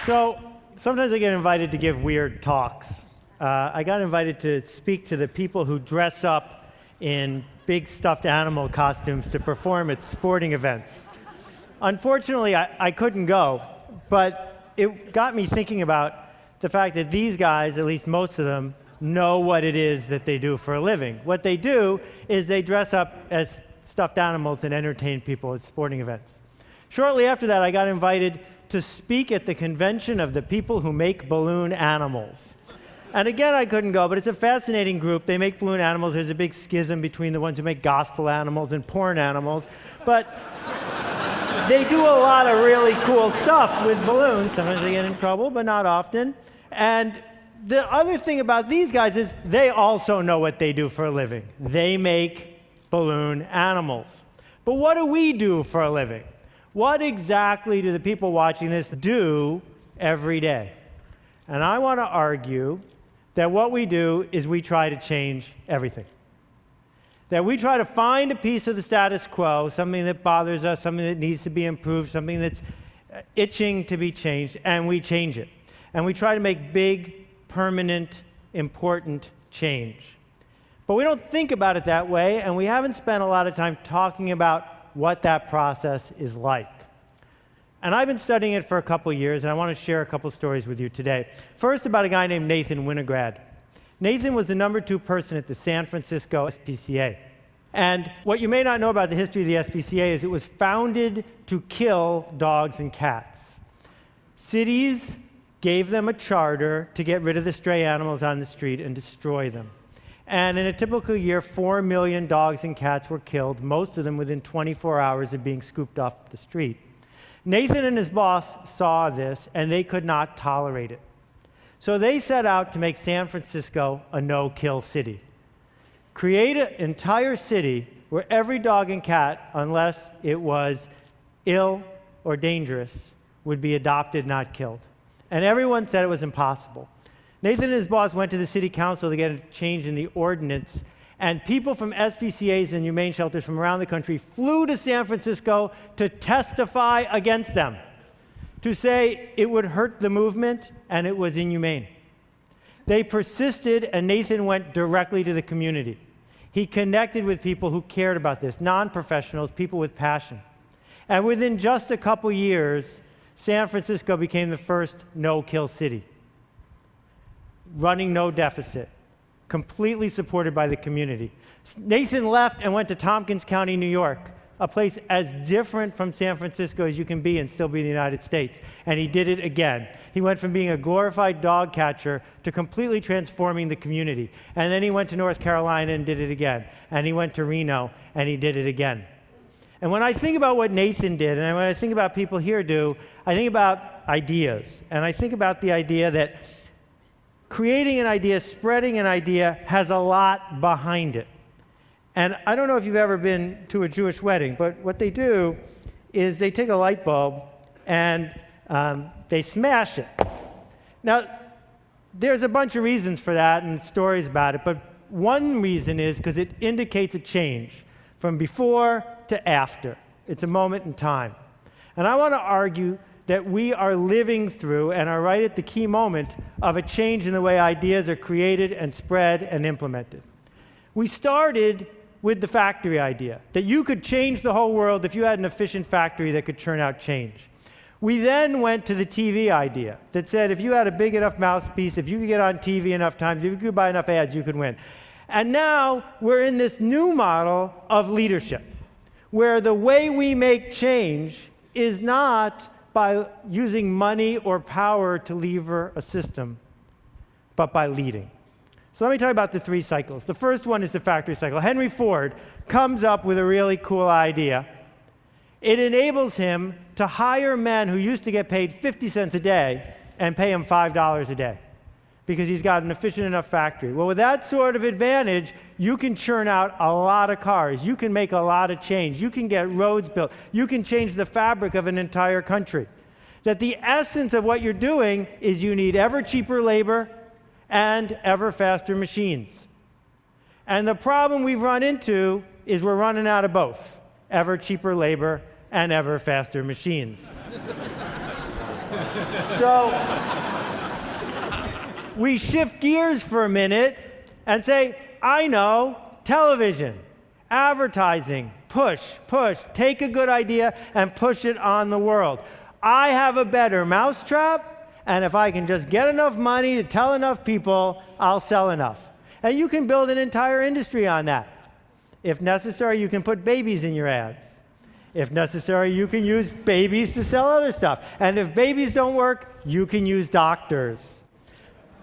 So sometimes I get invited to give weird talks. I got invited to speak to the people who dress up in big stuffed animal costumes to perform at sporting events. Unfortunately, I couldn't go, but it got me thinking about the fact that these guys, at least most of them, know what it is that they do for a living. What they do is they dress up as stuffed animals and entertain people at sporting events. Shortly after that, I got invited to speak at the convention of the people who make balloon animals. And again, I couldn't go, but it's a fascinating group. They make balloon animals. There's a big schism between the ones who make gospel animals and porn animals. But they do a lot of really cool stuff with balloons. Sometimes they get in trouble, but not often. And the other thing about these guys is they also know what they do for a living. They make balloon animals. But what do we do for a living? What exactly do the people watching this do every day? And I want to argue that what we do is we try to change everything. That we try to find a piece of the status quo, something that bothers us, something that needs to be improved, something that's itching to be changed, and we change it. And we try to make big, permanent, important change. But we don't think about it that way, and we haven't spent a lot of time talking about what that process is like. And I've been studying it for a couple years, and I want to share a couple stories with you today. First, about a guy named Nathan Winograd. Nathan was the #2 person at the San Francisco SPCA. And what you may not know about the history of the SPCA is it was founded to kill dogs and cats. Cities gave them a charter to get rid of the stray animals on the street and destroy them. And in a typical year, 4 million dogs and cats were killed, most of them within 24 hours of being scooped off the street. Nathan and his boss saw this, and they could not tolerate it. So they set out to make San Francisco a no-kill city. Create an entire city where every dog and cat, unless it was ill or dangerous, would be adopted, not killed. And everyone said it was impossible. Nathan and his boss went to the city council to get a change in the ordinance, and people from SPCAs and humane shelters from around the country flew to San Francisco to testify against them, to say it would hurt the movement and it was inhumane. They persisted, and Nathan went directly to the community. He connected with people who cared about this, non-professionals, people with passion. And within just a couple years, San Francisco became the first no-kill city, running no deficit, completely supported by the community. Nathan left and went to Tompkins County, New York, a place as different from San Francisco as you can be and still be in the United States. And he did it again. He went from being a glorified dog catcher to completely transforming the community. And then he went to North Carolina and did it again. And he went to Reno and he did it again. And when I think about what Nathan did, and when I think about people here do, I think about ideas. And I think about the idea that creating an idea, spreading an idea, has a lot behind it. And I don't know if you've ever been to a Jewish wedding, but what they do is they take a light bulb and they smash it. Now, there's a bunch of reasons for that and stories about it, but one reason is because it indicates a change from before to after. It's a moment in time. And I want to argue that we are living through and are right at the key moment of a change in the way ideas are created and spread and implemented. We started with the factory idea, that you could change the whole world if you had an efficient factory that could churn out change. We then went to the TV idea that said if you had a big enough mouthpiece, if you could get on TV enough times, if you could buy enough ads, you could win. And now we're in this new model of leadership, where the way we make change is not by using money or power to lever a system, but by leading. So let me talk about the 3 cycles. The first one is the factory cycle. Henry Ford comes up with a really cool idea. It enables him to hire men who used to get paid 50 cents a day and pay him $5 a day because he's got an efficient enough factory. Well, with that sort of advantage, you can churn out a lot of cars. You can make a lot of change. You can get roads built. You can change the fabric of an entire country. That the essence of what you're doing is you need ever cheaper labor and ever faster machines. And the problem we've run into is we're running out of both, ever cheaper labor and ever faster machines. So we shift gears for a minute and say, I know, television, advertising, push, take a good idea and push it on the world. I have a better mousetrap, and if I can just get enough money to tell enough people, I'll sell enough. And you can build an entire industry on that. If necessary, you can put babies in your ads. If necessary, you can use babies to sell other stuff. And if babies don't work, you can use doctors.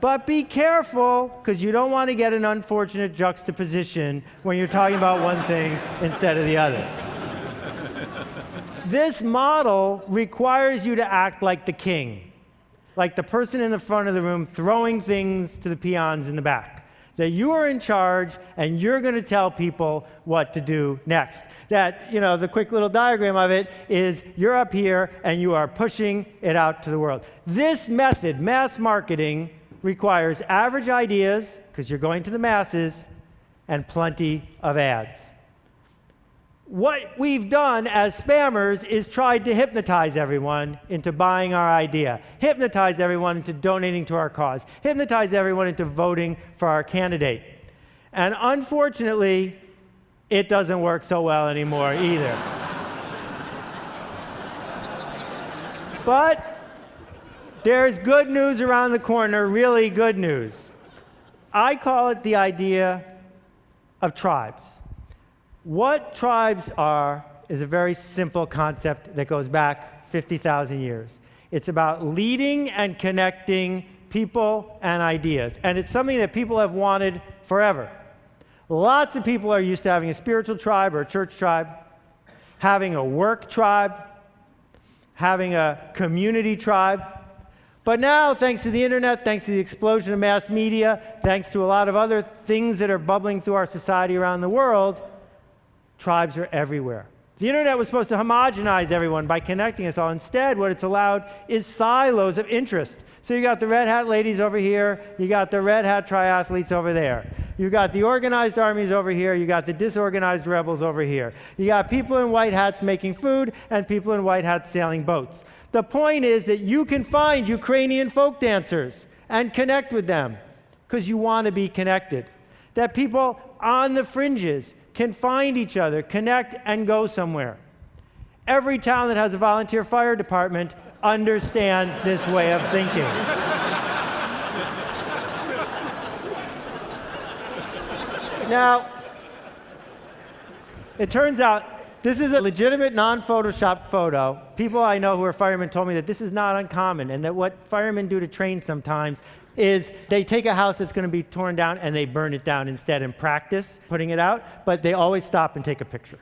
But be careful, because you don't want to get an unfortunate juxtaposition when you're talking about one thing instead of the other. This model requires you to act like the king, like the person in the front of the room throwing things to the peons in the back. That you are in charge and you're going to tell people what to do next. That, the quick little diagram of it is you're up here and you are pushing it out to the world. This method, mass marketing, requires average ideas, because you're going to the masses, and plenty of ads. What we've done as spammers is tried to hypnotize everyone into buying our idea, hypnotize everyone into donating to our cause, hypnotize everyone into voting for our candidate. And unfortunately, it doesn't work so well anymore either. But there's good news around the corner, really good news. I call it the idea of tribes. What tribes are is a very simple concept that goes back 50,000 years. It's about leading and connecting people and ideas. And it's something that people have wanted forever. Lots of people are used to having a spiritual tribe or a church tribe, having a work tribe, having a community tribe. But now, thanks to the internet, thanks to the explosion of mass media, thanks to a lot of other things that are bubbling through our society around the world, tribes are everywhere. The internet was supposed to homogenize everyone by connecting us all. Instead, what it's allowed is silos of interest. So you got the red hat ladies over here, you got the red hat triathletes over there. You got the organized armies over here, you got the disorganized rebels over here. You got people in white hats making food and people in white hats sailing boats. The point is that you can find Ukrainian folk dancers and connect with them because you want to be connected. That people on the fringes can find each other, connect, and go somewhere. Every town that has a volunteer fire department understands this way of thinking. Now, it turns out this is a legitimate non-photoshopped photo. People I know who are firemen told me that this is not uncommon, and that what firemen do to train sometimes is they take a house that's going to be torn down and they burn it down instead and practice putting it out, but they always stop and take a picture.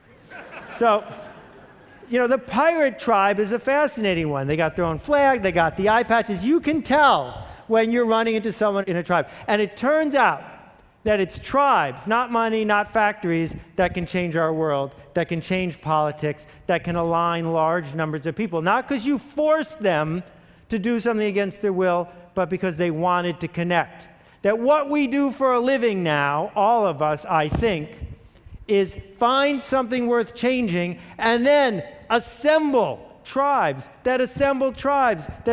So, the pirate tribe is a fascinating one. They got their own flag, they got the eye patches. You can tell when you're running into someone in a tribe. And it turns out that it's tribes, not money, not factories, that can change our world, that can change politics, that can align large numbers of people. Not because you forced them to do something against their will, but because they wanted to connect. That what we do for a living now, all of us, I think, is find something worth changing and then assemble tribes that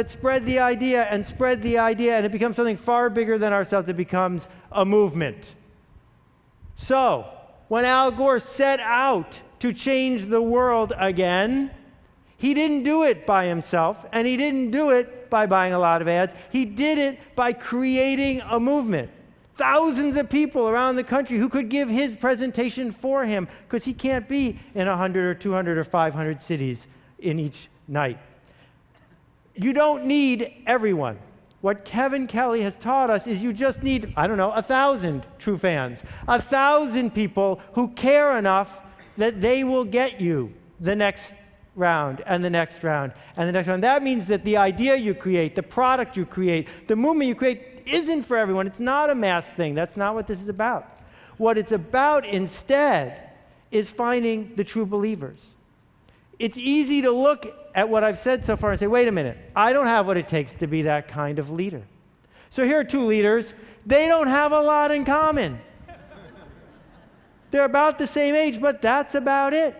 spread the idea, and it becomes something far bigger than ourselves. It becomes a movement. So, when Al Gore set out to change the world again, he didn't do it by himself, and he didn't do it by buying a lot of ads. He did it by creating a movement. Thousands of people around the country who could give his presentation for him, because he can't be in 100 or 200 or 500 cities in each night. You don't need everyone. What Kevin Kelly has taught us is you just need, 1,000 true fans, 1,000 people who care enough that they will get you the next round and the next round and the next round. That means that the idea you create, the product you create, the movement you create isn't for everyone. It's not a mass thing. That's not what this is about. What it's about instead is finding the true believers. It's easy to look at what I've said so far and say, wait a minute, I don't have what it takes to be that kind of leader. So here are two leaders. They don't have a lot in common. They're about the same age, but that's about it.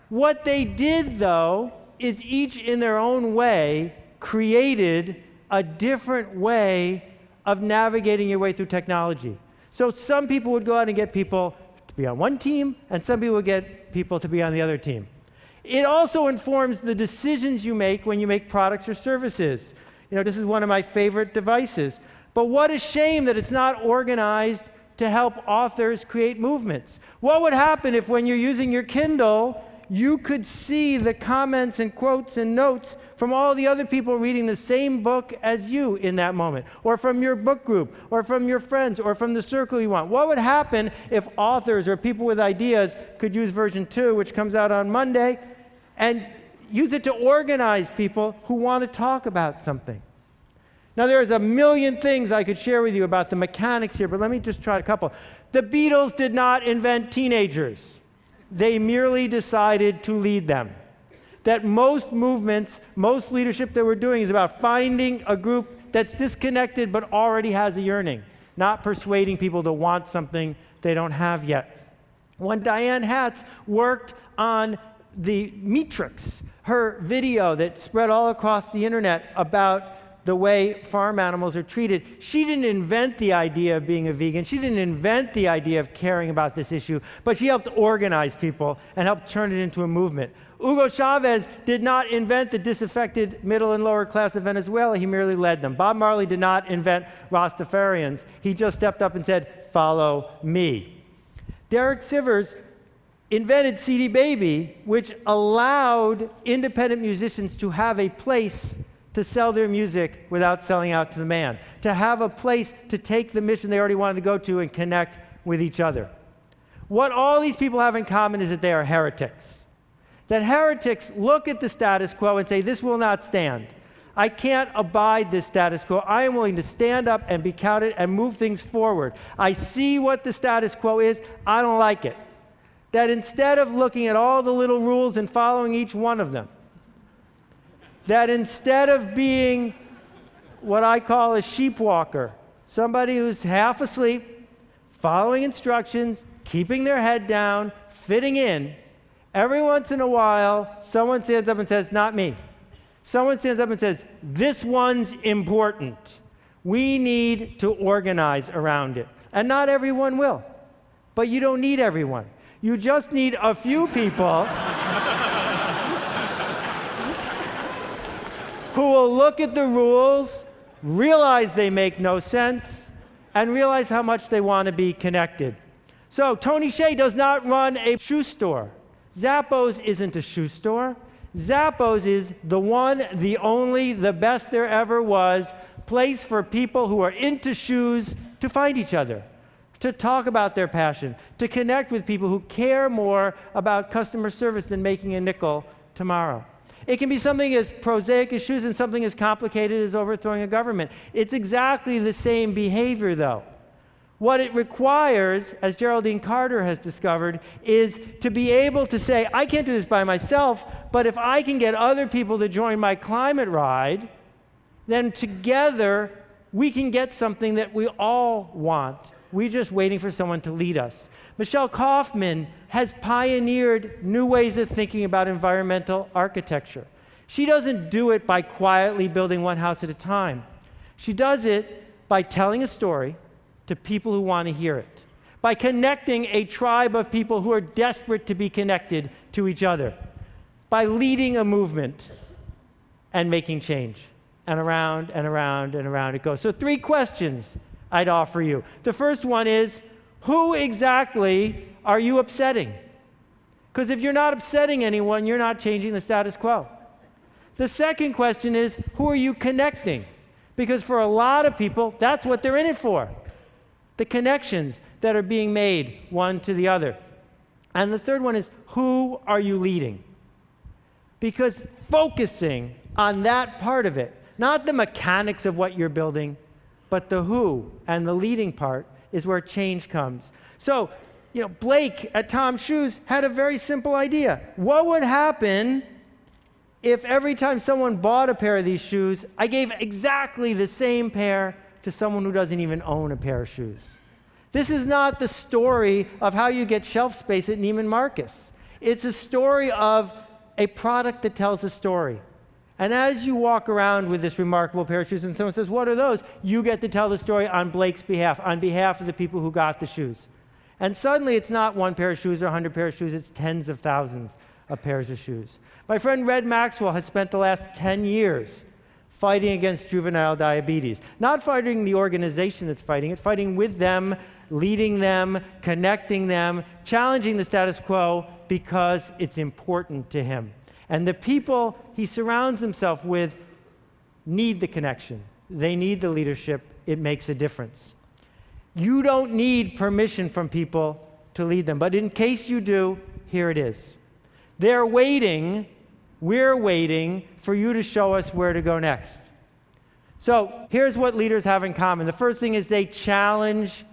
What they did, though, is each in their own way created a different way of navigating your way through technology. So some people would go out and get people to be on one team, and some people would get people to be on the other team. It also informs the decisions you make when you make products or services. This is one of my favorite devices. But what a shame that it's not organized to help authors create movements. What would happen if when you're using your Kindle, you could see the comments and quotes and notes from all the other people reading the same book as you in that moment, or from your book group, or from your friends, or from the circle you want? What would happen if authors or people with ideas could use version 2, which comes out on Monday, and use it to organize people who want to talk about something? Now, there's a million things I could share with you about the mechanics here, but let me just try a couple. The Beatles did not invent teenagers. They merely decided to lead them. That most movements, most leadership that we're doing is about finding a group that's disconnected but already has a yearning, not persuading people to want something they don't have yet. When Diane Hatz worked on the Matrix, her video that spread all across the internet about the way farm animals are treated, she didn't invent the idea of being a vegan. She didn't invent the idea of caring about this issue, but she helped organize people and helped turn it into a movement. Hugo Chavez did not invent the disaffected middle and lower class of Venezuela. He merely led them. Bob Marley did not invent Rastafarians. He just stepped up and said, "Follow me." Derek Sivers invented CD Baby, which allowed independent musicians to have a place to sell their music without selling out to the man, to have a place to take the mission they already wanted to go to and connect with each other. What all these people have in common is that they are heretics. That heretics look at the status quo and say, this will not stand. I can't abide this status quo. I am willing to stand up and be counted and move things forward. I see what the status quo is. I don't like it. That instead of looking at all the little rules and following each one of them, that instead of being what I call a sheep walker, somebody who's half asleep, following instructions, keeping their head down, fitting in, every once in a while, someone stands up and says, not me. Someone stands up and says, this one's important. We need to organize around it. And not everyone will. But you don't need everyone. You just need a few people who will look at the rules, realize they make no sense, and realize how much they want to be connected. So Tony Hsieh does not run a shoe store. Zappos isn't a shoe store. Zappos is the one, the only, the best there ever was place for people who are into shoes to find each other, to talk about their passion, to connect with people who care more about customer service than making a nickel tomorrow. It can be something as prosaic as shoes and something as complicated as overthrowing a government. It's exactly the same behavior, though. What it requires, as Geraldine Carter has discovered, is to be able to say, I can't do this by myself, but if I can get other people to join my climate ride, then together we can get something that we all want. We're just waiting for someone to lead us. Michelle Kaufman has pioneered new ways of thinking about environmental architecture. She doesn't do it by quietly building one house at a time. She does it by telling a story to people who want to hear it, by connecting a tribe of people who are desperate to be connected to each other, by leading a movement and making change. And around and around and around it goes. So 3 questions I'd offer you. The first one is, who exactly are you upsetting? Because if you're not upsetting anyone, you're not changing the status quo. The second question is, who are you connecting? Because for a lot of people, that's what they're in it for. The connections that are being made one to the other. And the third one is, who are you leading? Because focusing on that part of it, not the mechanics of what you're building, but the who and the leading part is where change comes. So, Blake at Tom's Shoes had a very simple idea. What would happen if every time someone bought a pair of these shoes, I gave exactly the same pair to someone who doesn't even own a pair of shoes? This is not the story of how you get shelf space at Neiman Marcus. It's a story of a product that tells a story. And as you walk around with this remarkable pair of shoes and someone says, what are those? You get to tell the story on Blake's behalf, on behalf of the people who got the shoes. And suddenly it's not one pair of shoes or 100 pairs of shoes, it's tens of thousands of pairs of shoes. My friend Red Maxwell has spent the last 10 years fighting against juvenile diabetes. Not fighting the organization that's fighting it, fighting with them, leading them, connecting them, challenging the status quo because it's important to him. And the people he surrounds himself with need the connection. They need the leadership. It makes a difference. You don't need permission from people to lead them. But in case you do, here it is. They're waiting, we're waiting for you to show us where to go next. So here's what leaders have in common. The first thing is they challenge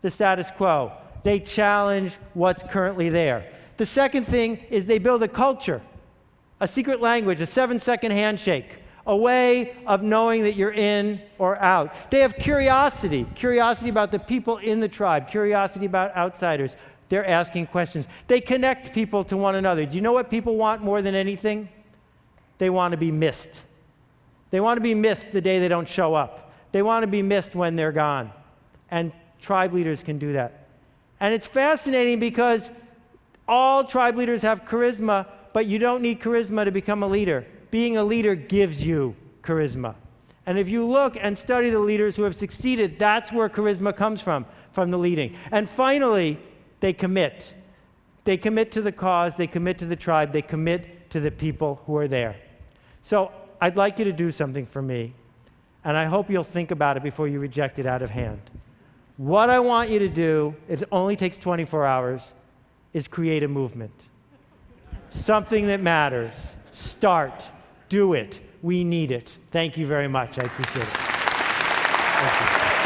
the status quo. They challenge what's currently there. The second thing is they build a culture, a secret language, a 7-second handshake, a way of knowing that you're in or out. They have curiosity about the people in the tribe, curiosity about outsiders. They're asking questions. They connect people to one another. Do you know what people want more than anything? They want to be missed. They want to be missed the day they don't show up. They want to be missed when they're gone. And tribe leaders can do that. And it's fascinating because all tribe leaders have charisma, but you don't need charisma to become a leader. Being a leader gives you charisma. And if you look and study the leaders who have succeeded, that's where charisma comes from the leading. And finally, they commit. They commit to the cause, they commit to the tribe, they commit to the people who are there. So I'd like you to do something for me, and I hope you'll think about it before you reject it out of hand. What I want you to do, it only takes 24 hours, is create a movement. Something that matters. Start. Do it. We need it. Thank you very much. I appreciate it. Thank you.